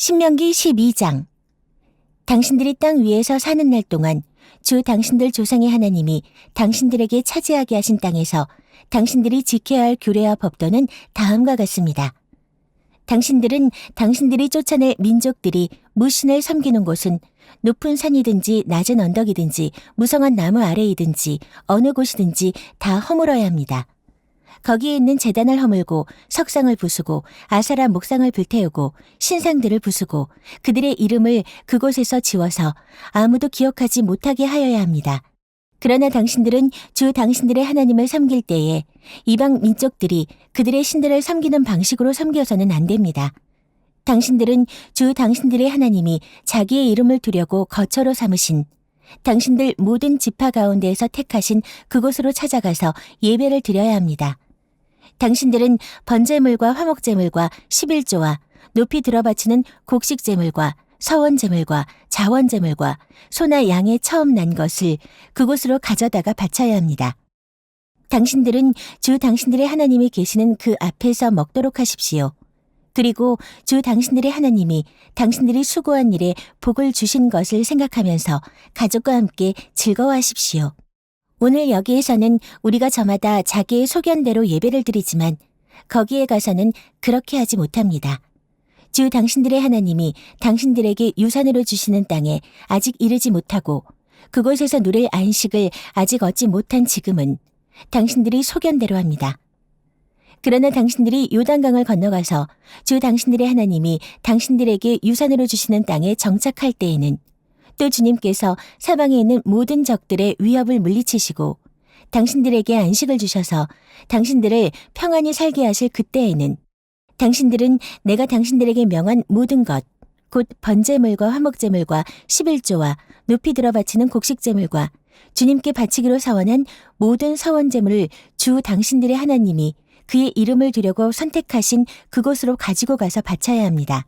신명기 12장. 당신들이 땅 위에서 사는 날 동안 주 당신들 조상의 하나님이 당신들에게 차지하게 하신 땅에서 당신들이 지켜야 할 규례와 법도는 다음과 같습니다. 당신들은 당신들이 쫓아낼 민족들이 무신을 섬기는 곳은 높은 산이든지 낮은 언덕이든지 무성한 나무 아래이든지 어느 곳이든지 다 허물어야 합니다. 거기에 있는 제단을 허물고 석상을 부수고 아사라 목상을 불태우고 신상들을 부수고 그들의 이름을 그곳에서 지워서 아무도 기억하지 못하게 하여야 합니다. 그러나 당신들은 주 당신들의 하나님을 섬길 때에 이방 민족들이 그들의 신들을 섬기는 방식으로 섬겨서는 안 됩니다. 당신들은 주 당신들의 하나님이 자기의 이름을 두려고 거처로 삼으신 당신들 모든 지파 가운데에서 택하신 그곳으로 찾아가서 예배를 드려야 합니다. 당신들은 번제물과 화목제물과 11조와 높이 들어바치는 곡식제물과 서원제물과 자원제물과 소나 양의 처음 난 것을 그곳으로 가져다가 바쳐야 합니다. 당신들은 주 당신들의 하나님이 계시는 그 앞에서 먹도록 하십시오. 그리고 주 당신들의 하나님이 당신들이 수고한 일에 복을 주신 것을 생각하면서 가족과 함께 즐거워하십시오. 오늘 여기에서는 우리가 저마다 자기의 소견대로 예배를 드리지만 거기에 가서는 그렇게 하지 못합니다. 주 당신들의 하나님이 당신들에게 유산으로 주시는 땅에 아직 이르지 못하고 그곳에서 누릴 안식을 아직 얻지 못한 지금은 당신들이 소견대로 합니다. 그러나 당신들이 요단강을 건너가서 주 당신들의 하나님이 당신들에게 유산으로 주시는 땅에 정착할 때에는 또 주님께서 사방에 있는 모든 적들의 위협을 물리치시고 당신들에게 안식을 주셔서 당신들을 평안히 살게 하실 그때에는 당신들은 내가 당신들에게 명한 모든 것, 곧 번제물과 화목제물과 11조와 높이 들어 바치는 곡식제물과 주님께 바치기로 서원한 모든 서원제물을 주 당신들의 하나님이 그의 이름을 두려고 선택하신 그곳으로 가지고 가서 바쳐야 합니다.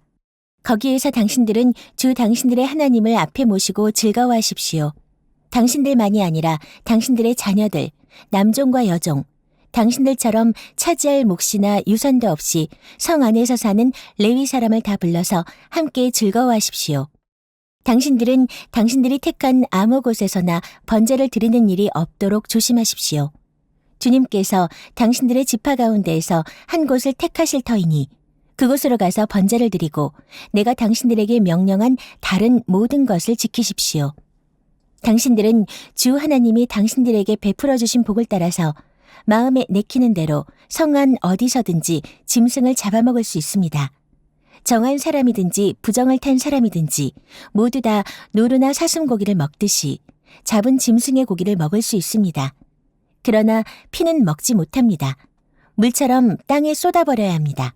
거기에서 당신들은 주 당신들의 하나님을 앞에 모시고 즐거워하십시오. 당신들만이 아니라 당신들의 자녀들, 남종과 여종, 당신들처럼 차지할 몫이나 유산도 없이 성 안에서 사는 레위 사람을 다 불러서 함께 즐거워하십시오. 당신들은 당신들이 택한 아무 곳에서나 번제를 드리는 일이 없도록 조심하십시오. 주님께서 당신들의 지파 가운데에서 한 곳을 택하실 터이니 그곳으로 가서 번제를 드리고 내가 당신들에게 명령한 다른 모든 것을 지키십시오. 당신들은 주 하나님이 당신들에게 베풀어 주신 복을 따라서 마음에 내키는 대로 성 안 어디서든지 짐승을 잡아먹을 수 있습니다. 정한 사람이든지 부정을 탄 사람이든지 모두 다 노루나 사슴고기를 먹듯이 잡은 짐승의 고기를 먹을 수 있습니다. 그러나 피는 먹지 못합니다. 물처럼 땅에 쏟아버려야 합니다.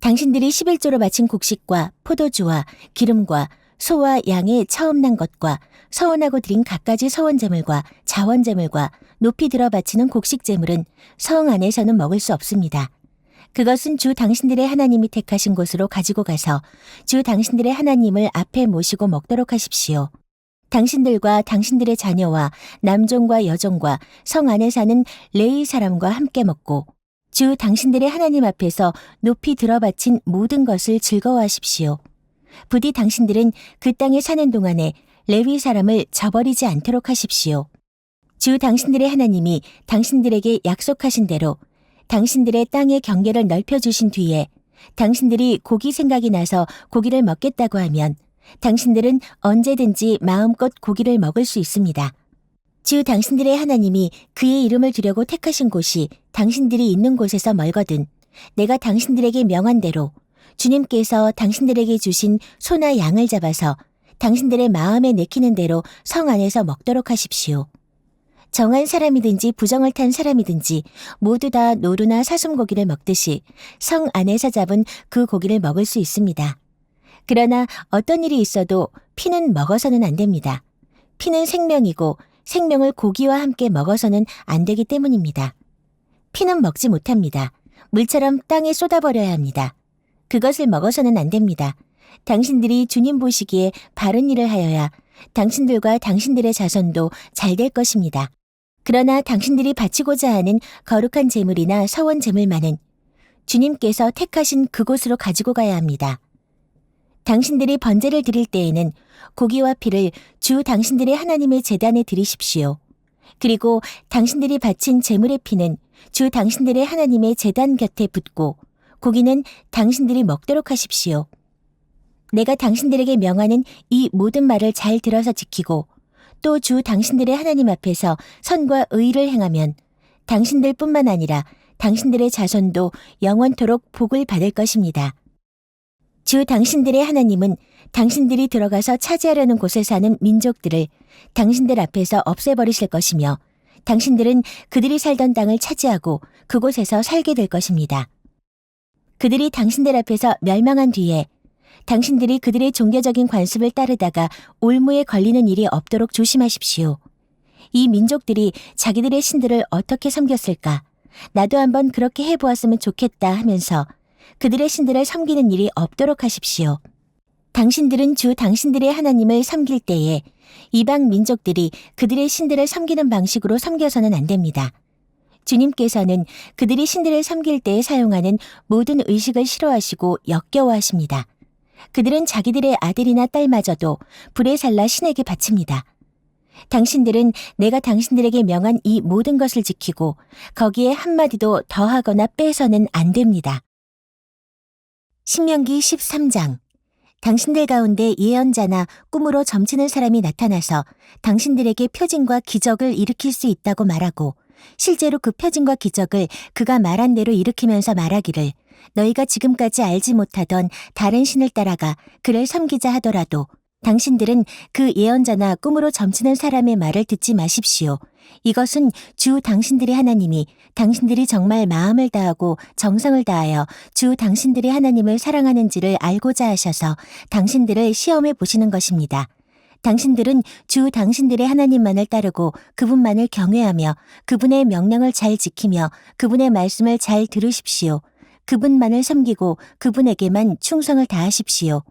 당신들이 11조로 바친 곡식과 포도주와 기름과 소와 양의 처음 난 것과 서원하고 드린 갖가지 서원제물과 자원제물과 높이 들어 바치는 곡식제물은 성 안에서는 먹을 수 없습니다. 그것은 주 당신들의 하나님이 택하신 곳으로 가지고 가서 주 당신들의 하나님을 앞에 모시고 먹도록 하십시오. 당신들과 당신들의 자녀와 남종과 여종과 성 안에 사는 레위 사람과 함께 먹고 주 당신들의 하나님 앞에서 높이 들어바친 모든 것을 즐거워하십시오. 부디 당신들은 그 땅에 사는 동안에 레위 사람을 저버리지 않도록 하십시오. 주 당신들의 하나님이 당신들에게 약속하신 대로 당신들의 땅의 경계를 넓혀주신 뒤에 당신들이 고기 생각이 나서 고기를 먹겠다고 하면 당신들은 언제든지 마음껏 고기를 먹을 수 있습니다. 주 당신들의 하나님이 그의 이름을 두려고 택하신 곳이 당신들이 있는 곳에서 멀거든 내가 당신들에게 명한 대로 주님께서 당신들에게 주신 소나 양을 잡아서 당신들의 마음에 내키는 대로 성 안에서 먹도록 하십시오. 정한 사람이든지 부정을 탄 사람이든지 모두 다 노루나 사슴고기를 먹듯이 성 안에서 잡은 그 고기를 먹을 수 있습니다. 그러나 어떤 일이 있어도 피는 먹어서는 안 됩니다. 피는 생명이고 생명을 고기와 함께 먹어서는 안 되기 때문입니다. 피는 먹지 못합니다. 물처럼 땅에 쏟아버려야 합니다. 그것을 먹어서는 안 됩니다. 당신들이 주님 보시기에 바른 일을 하여야 당신들과 당신들의 자손도 잘 될 것입니다. 그러나 당신들이 바치고자 하는 거룩한 제물이나 서원 제물만은 주님께서 택하신 그곳으로 가지고 가야 합니다. 당신들이 번제를 드릴 때에는 고기와 피를 주 당신들의 하나님의 제단에 드리십시오. 그리고 당신들이 바친 제물의 피는 주 당신들의 하나님의 제단 곁에 붓고 고기는 당신들이 먹도록 하십시오. 내가 당신들에게 명하는 이 모든 말을 잘 들어서 지키고 또 주 당신들의 하나님 앞에서 선과 의를 행하면 당신들뿐만 아니라 당신들의 자손도 영원토록 복을 받을 것입니다. 주 당신들의 하나님은 당신들이 들어가서 차지하려는 곳에 사는 민족들을 당신들 앞에서 없애버리실 것이며 당신들은 그들이 살던 땅을 차지하고 그곳에서 살게 될 것입니다. 그들이 당신들 앞에서 멸망한 뒤에 당신들이 그들의 종교적인 관습을 따르다가 올무에 걸리는 일이 없도록 조심하십시오. 이 민족들이 자기들의 신들을 어떻게 섬겼을까? 나도 한번 그렇게 해보았으면 좋겠다 하면서 그들의 신들을 섬기는 일이 없도록 하십시오. 당신들은 주 당신들의 하나님을 섬길 때에 이방 민족들이 그들의 신들을 섬기는 방식으로 섬겨서는 안 됩니다. 주님께서는 그들이 신들을 섬길 때에 사용하는 모든 의식을 싫어하시고 역겨워하십니다. 그들은 자기들의 아들이나 딸마저도 불에 살라 신에게 바칩니다. 당신들은 내가 당신들에게 명한 이 모든 것을 지키고 거기에 한마디도 더하거나 빼서는 안 됩니다. 신명기 13장. 당신들 가운데 예언자나 꿈으로 점치는 사람이 나타나서 당신들에게 표징과 기적을 일으킬 수 있다고 말하고 실제로 그 표징과 기적을 그가 말한 대로 일으키면서 말하기를 너희가 지금까지 알지 못하던 다른 신을 따라가 그를 섬기자 하더라도 당신들은 그 예언자나 꿈으로 점치는 사람의 말을 듣지 마십시오. 이것은 주 당신들의 하나님이 당신들이 정말 마음을 다하고 정성을 다하여 주 당신들의 하나님을 사랑하는지를 알고자 하셔서 당신들을 시험해 보시는 것입니다. 당신들은 주 당신들의 하나님만을 따르고 그분만을 경외하며 그분의 명령을 잘 지키며 그분의 말씀을 잘 들으십시오. 그분만을 섬기고 그분에게만 충성을 다하십시오.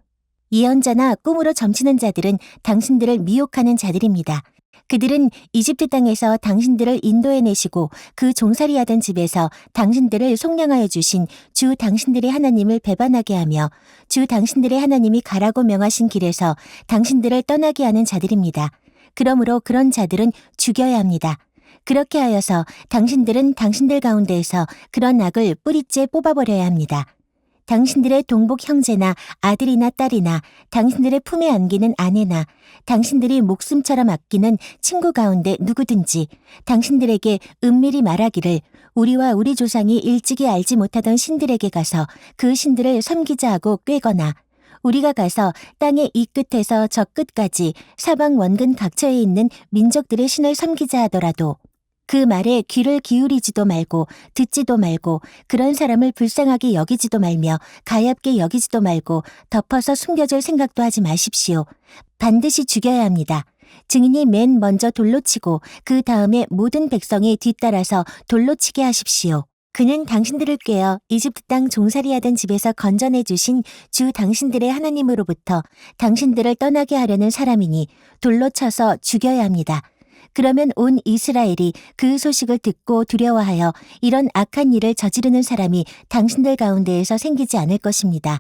예언자나 꿈으로 점치는 자들은 당신들을 미혹하는 자들입니다. 그들은 이집트 땅에서 당신들을 인도해내시고 그 종살이하던 집에서 당신들을 속량하여 주신 주 당신들의 하나님을 배반하게 하며 주 당신들의 하나님이 가라고 명하신 길에서 당신들을 떠나게 하는 자들입니다. 그러므로 그런 자들은 죽여야 합니다. 그렇게 하여서 당신들은 당신들 가운데에서 그런 악을 뿌리째 뽑아버려야 합니다. 당신들의 동복 형제나 아들이나 딸이나 당신들의 품에 안기는 아내나 당신들이 목숨처럼 아끼는 친구 가운데 누구든지 당신들에게 은밀히 말하기를 우리와 우리 조상이 일찍이 알지 못하던 신들에게 가서 그 신들을 섬기자 하고 꾀거나 우리가 가서 땅의 이 끝에서 저 끝까지 사방 원근 각처에 있는 민족들의 신을 섬기자 하더라도 그 말에 귀를 기울이지도 말고 듣지도 말고 그런 사람을 불쌍하게 여기지도 말며 가엾게 여기지도 말고 덮어서 숨겨줄 생각도 하지 마십시오. 반드시 죽여야 합니다. 증인이 맨 먼저 돌로 치고 그 다음에 모든 백성이 뒤따라서 돌로 치게 하십시오. 그는 당신들을 꾀어 이집트 땅 종살이하던 집에서 건져내 주신 주 당신들의 하나님으로부터 당신들을 떠나게 하려는 사람이니 돌로 쳐서 죽여야 합니다. 그러면 온 이스라엘이 그 소식을 듣고 두려워하여 이런 악한 일을 저지르는 사람이 당신들 가운데에서 생기지 않을 것입니다.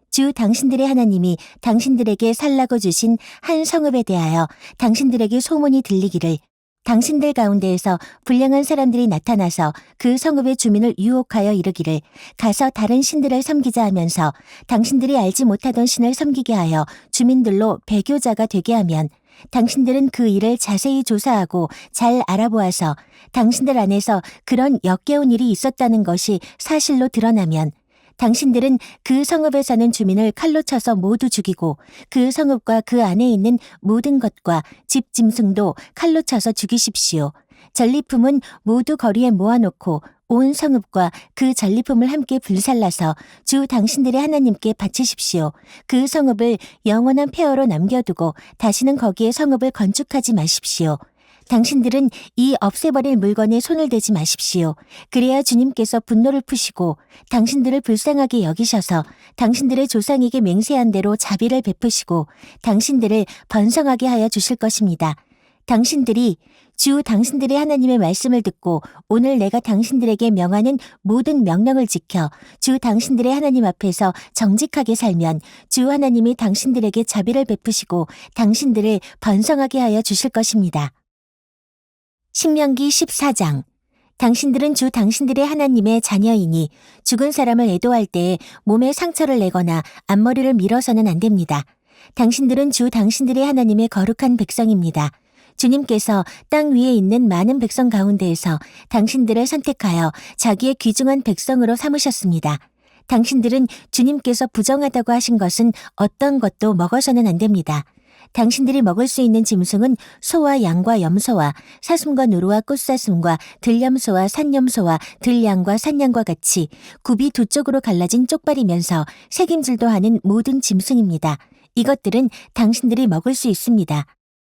주 당신들의 하나님이 당신들에게 살라고 주신 한 성읍에 대하여 당신들에게 소문이 들리기를 당신들 가운데에서 불량한 사람들이 나타나서 그 성읍의 주민을 유혹하여 이르기를 가서 다른 신들을 섬기자 하면서 당신들이 알지 못하던 신을 섬기게 하여 주민들로 배교자가 되게 하면 당신들은 그 일을 자세히 조사하고 잘 알아보아서 당신들 안에서 그런 역겨운 일이 있었다는 것이 사실로 드러나면 당신들은 그 성읍에 사는 주민을 칼로 쳐서 모두 죽이고 그 성읍과 그 안에 있는 모든 것과 집 짐승도 칼로 쳐서 죽이십시오. 전리품은 모두 거리에 모아놓고 온 성읍과 그 전리품을 함께 불살라서 주 당신들의 하나님께 바치십시오. 그 성읍을 영원한 폐허로 남겨두고 다시는 거기에 성읍을 건축하지 마십시오. 당신들은 이 없애버릴 물건에 손을 대지 마십시오. 그래야 주님께서 분노를 푸시고 당신들을 불쌍하게 여기셔서 당신들의 조상에게 맹세한 대로 자비를 베푸시고 당신들을 번성하게 하여 주실 것입니다. 당신들이 주 당신들의 하나님의 말씀을 듣고 오늘 내가 당신들에게 명하는 모든 명령을 지켜 주 당신들의 하나님 앞에서 정직하게 살면 주 하나님이 당신들에게 자비를 베푸시고 당신들을 번성하게 하여 주실 것입니다. 신명기 14장. 당신들은 주 당신들의 하나님의 자녀이니 죽은 사람을 애도할 때에 몸에 상처를 내거나 앞머리를 밀어서는 안 됩니다. 당신들은 주 당신들의 하나님의 거룩한 백성입니다. 주님께서 땅 위에 있는 많은 백성 가운데에서 당신들을 선택하여 자기의 귀중한 백성으로 삼으셨습니다. 당신들은 주님께서 부정하다고 하신 것은 어떤 것도 먹어서는 안 됩니다. 당신들이 먹을 수 있는 짐승은 소와 양과 염소와 사슴과 누루와 꽃사슴과 들염소와 산염소와 들양과 산양과 같이 굽이 두 쪽으로 갈라진 쪽발이면서 새김질도 하는 모든 짐승입니다. 이것들은 당신들이 먹을 수 있습니다.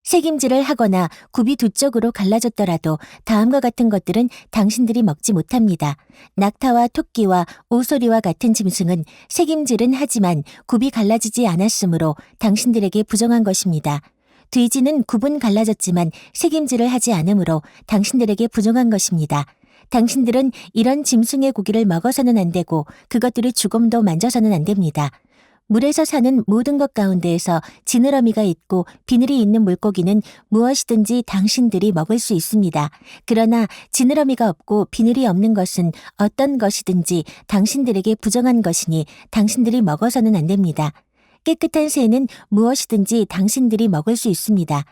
새김질을 하거나 굽이 두 쪽으로 갈라졌더라도 다음과 같은 것들은 당신들이 먹지 못합니다. 낙타와 토끼와 오소리와 같은 짐승은 새김질은 하지만 굽이 갈라지지 않았으므로 당신들에게 부정한 것입니다. 돼지는 굽은 갈라졌지만 새김질을 하지 않으므로 당신들에게 부정한 것입니다. 당신들은 이런 짐승의 고기를 먹어서는 안 되고 그것들을 조금도 만져서는 안 됩니다. 물에서 사는 모든 것 가운데에서 지느러미가 있고 비늘이 있는 물고기는 무엇이든지 당신들이 먹을 수 있습니다. 그러나 지느러미가 없고 비늘이 없는 것은 어떤 것이든지 당신들에게 부정한 것이니 당신들이 먹어서는 안 됩니다. 깨끗한 새는 무엇이든지 당신들이 먹을 수 있습니다.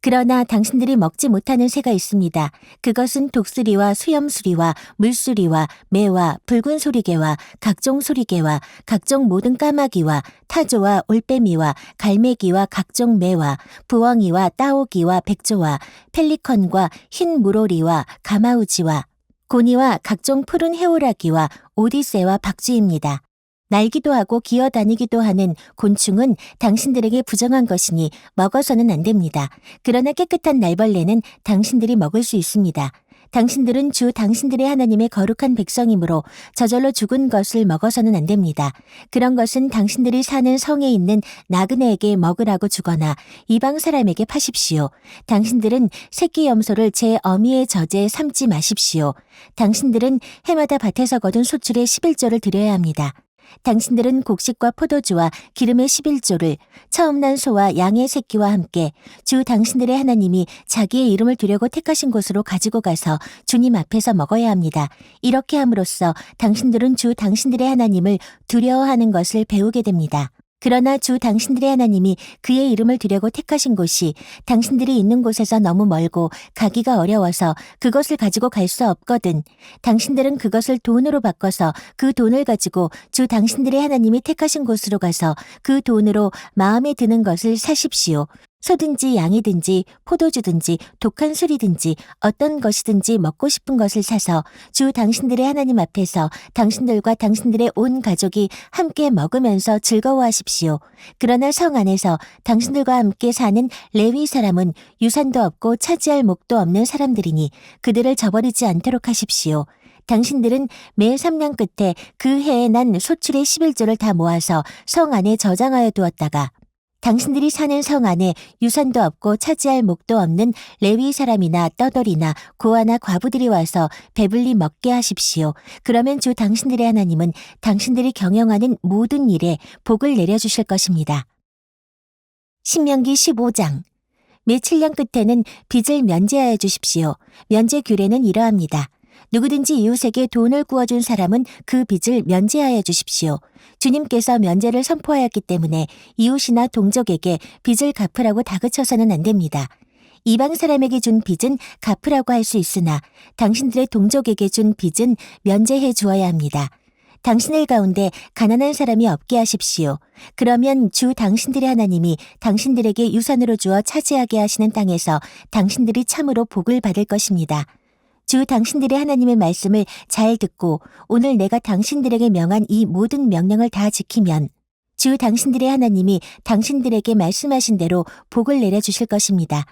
그러나 당신들이 먹지 못하는 새가 있습니다. 그것은 독수리와 수염수리와 물수리와 매와 붉은 소리개와 각종 소리개와 각종 모든 까마귀와 타조와 올빼미와 갈매기와 각종 매와 부엉이와 따오기와 백조와 펠리컨과 흰 물오리와 가마우지와 고니와 각종 푸른 해오라기와 오디새와 박쥐입니다. 날기도 하고 기어다니기도 하는 곤충은 당신들에게 부정한 것이니 먹어서는 안 됩니다. 그러나 깨끗한 날벌레는 당신들이 먹을 수 있습니다. 당신들은 주 당신들의 하나님의 거룩한 백성이므로 저절로 죽은 것을 먹어서는 안 됩니다. 그런 것은 당신들이 사는 성에 있는 나그네에게 먹으라고 주거나 이방 사람에게 파십시오. 당신들은 새끼 염소를 제 어미의 젖에 삶지 마십시오. 당신들은 해마다 밭에서 거둔 소출의 11조를 드려야 합니다. 당신들은 곡식과 포도주와 기름의 11조를 처음 난 소와 양의 새끼와 함께 주 당신들의 하나님이 자기의 이름을 두려고 택하신 곳으로 가지고 가서 주님 앞에서 먹어야 합니다. 이렇게 함으로써 당신들은 주 당신들의 하나님을 두려워하는 것을 배우게 됩니다. 그러나 주 당신들의 하나님이 그의 이름을 두려고 택하신 곳이 당신들이 있는 곳에서 너무 멀고 가기가 어려워서 그것을 가지고 갈 수 없거든. 당신들은 그것을 돈으로 바꿔서 그 돈을 가지고 주 당신들의 하나님이 택하신 곳으로 가서 그 돈으로 마음에 드는 것을 사십시오. 소든지 양이든지 포도주든지 독한 술이든지 어떤 것이든지 먹고 싶은 것을 사서 주 당신들의 하나님 앞에서 당신들과 당신들의 온 가족이 함께 먹으면서 즐거워하십시오. 그러나 성 안에서 당신들과 함께 사는 레위 사람은 유산도 없고 차지할 목도 없는 사람들이니 그들을 저버리지 않도록 하십시오. 당신들은 매 3년 끝에 그 해에 난 소출의 11조를 다 모아서 성 안에 저장하여 두었다가 당신들이 사는 성 안에 유산도 없고 차지할 목도 없는 레위 사람이나 떠돌이나 고아나 과부들이 와서 배불리 먹게 하십시오. 그러면 주 당신들의 하나님은 당신들이 경영하는 모든 일에 복을 내려주실 것입니다. 신명기 15장. 매 7년 끝에는 빚을 면제하여 주십시오. 면제 규례는 이러합니다. 누구든지 이웃에게 돈을 구워준 사람은 그 빚을 면제하여 주십시오. 주님께서 면제를 선포하였기 때문에 이웃이나 동족에게 빚을 갚으라고 다그쳐서는 안 됩니다. 이방 사람에게 준 빚은 갚으라고 할 수 있으나 당신들의 동족에게 준 빚은 면제해 주어야 합니다. 당신들 가운데 가난한 사람이 없게 하십시오. 그러면 주 당신들의 하나님이 당신들에게 유산으로 주어 차지하게 하시는 땅에서 당신들이 참으로 복을 받을 것입니다. 주 당신들의 하나님의 말씀을 잘 듣고 오늘 내가 당신들에게 명한 이 모든 명령을 다 지키면 주 당신들의 하나님이 당신들에게 말씀하신 대로 복을 내려주실 것입니다.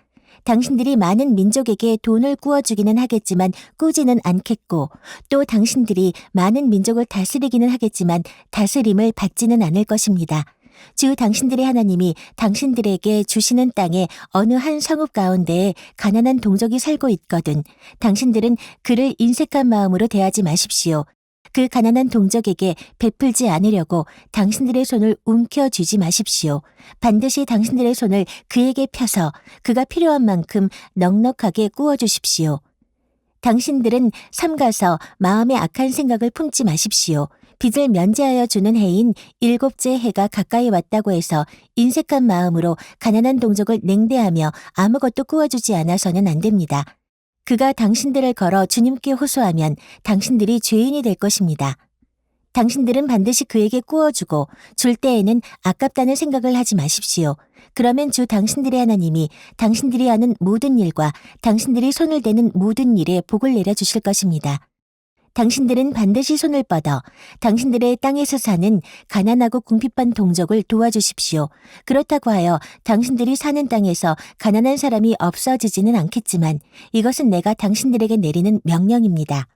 당신들이 많은 민족에게 돈을 구워주기는 하겠지만 꾸지는 않겠고 또 당신들이 많은 민족을 다스리기는 하겠지만 다스림을 받지는 않을 것입니다. 주 당신들의 하나님이 당신들에게 주시는 땅의 어느 한 성읍 가운데에 가난한 동족이 살고 있거든 당신들은 그를 인색한 마음으로 대하지 마십시오. 그 가난한 동족에게 베풀지 않으려고 당신들의 손을 움켜쥐지 마십시오. 반드시 당신들의 손을 그에게 펴서 그가 필요한 만큼 넉넉하게 구워주십시오. 당신들은 삼가서 마음에 악한 생각을 품지 마십시오. 빚을 면제하여 주는 해인 일곱째 해가 가까이 왔다고 해서 인색한 마음으로 가난한 동족을 냉대하며 아무것도 구워주지 않아서는 안 됩니다. 그가 당신들을 걸어 주님께 호소하면 당신들이 죄인이 될 것입니다. 당신들은 반드시 그에게 구워주고 줄 때에는 아깝다는 생각을 하지 마십시오. 그러면 주 당신들의 하나님이 당신들이 하는 모든 일과 당신들이 손을 대는 모든 일에 복을 내려주실 것입니다. 당신들은 반드시 손을 뻗어 당신들의 땅에서 사는 가난하고 궁핍한 동족을 도와주십시오. 그렇다고 하여 당신들이 사는 땅에서 가난한 사람이 없어지지는 않겠지만 이것은 내가 당신들에게 내리는 명령입니다.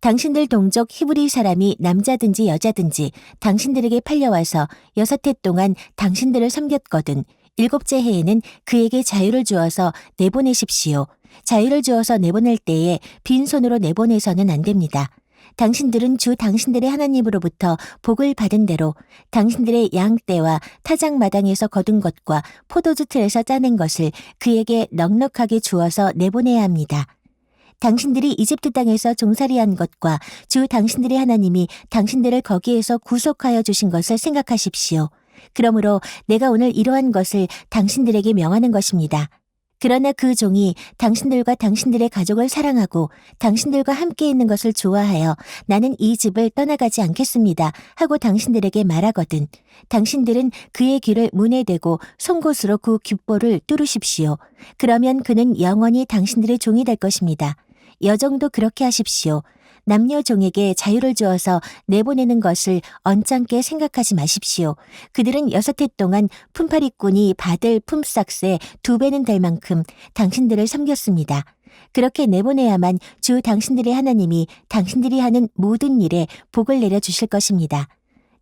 당신들 동족 히브리 사람이 남자든지 여자든지 당신들에게 팔려와서 6해 동안 당신들을 섬겼거든 일곱째 해에는 그에게 자유를 주어서 내보내십시오. 자유를 주어서 내보낼 때에 빈손으로 내보내서는 안 됩니다. 당신들은 주 당신들의 하나님으로부터 복을 받은 대로 당신들의 양떼와 타작마당에서 거둔 것과 포도주 틀에서 짜낸 것을 그에게 넉넉하게 주어서 내보내야 합니다. 당신들이 이집트 땅에서 종살이한 것과 주 당신들의 하나님이 당신들을 거기에서 구속하여 주신 것을 생각하십시오. 그러므로 내가 오늘 이러한 것을 당신들에게 명하는 것입니다. 그러나 그 종이 당신들과 당신들의 가족을 사랑하고 당신들과 함께 있는 것을 좋아하여 나는 이 집을 떠나가지 않겠습니다 하고 당신들에게 말하거든 당신들은 그의 귀를 문에 대고 송곳으로 그 귓볼을 뚫으십시오. 그러면 그는 영원히 당신들의 종이 될 것입니다. 여종도 그렇게 하십시오. 남녀 종에게 자유를 주어서 내보내는 것을 언짢게 생각하지 마십시오. 그들은 6해 동안 품팔이꾼이 받을 품삯의 2배는 될 만큼 당신들을 섬겼습니다. 그렇게 내보내야만 주 당신들의 하나님이 당신들이 하는 모든 일에 복을 내려주실 것입니다.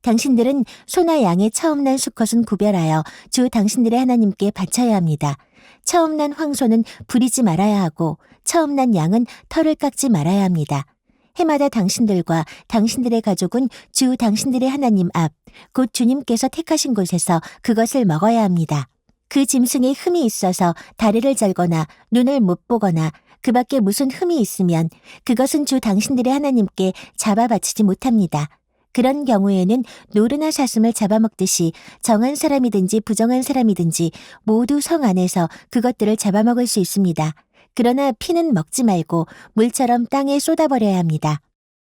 당신들은 소나 양의 처음 난 수컷은 구별하여 주 당신들의 하나님께 바쳐야 합니다. 처음 난 황소는 부리지 말아야 하고 처음 난 양은 털을 깎지 말아야 합니다. 해마다 당신들과 당신들의 가족은 주 당신들의 하나님 앞, 곧 주님께서 택하신 곳에서 그것을 먹어야 합니다. 그 짐승에 흠이 있어서 다리를 잘거나 눈을 못 보거나 그 밖에 무슨 흠이 있으면 그것은 주 당신들의 하나님께 잡아 바치지 못합니다. 그런 경우에는 노르나 사슴을 잡아먹듯이 정한 사람이든지 부정한 사람이든지 모두 성 안에서 그것들을 잡아먹을 수 있습니다. 그러나 피는 먹지 말고 물처럼 땅에 쏟아버려야 합니다.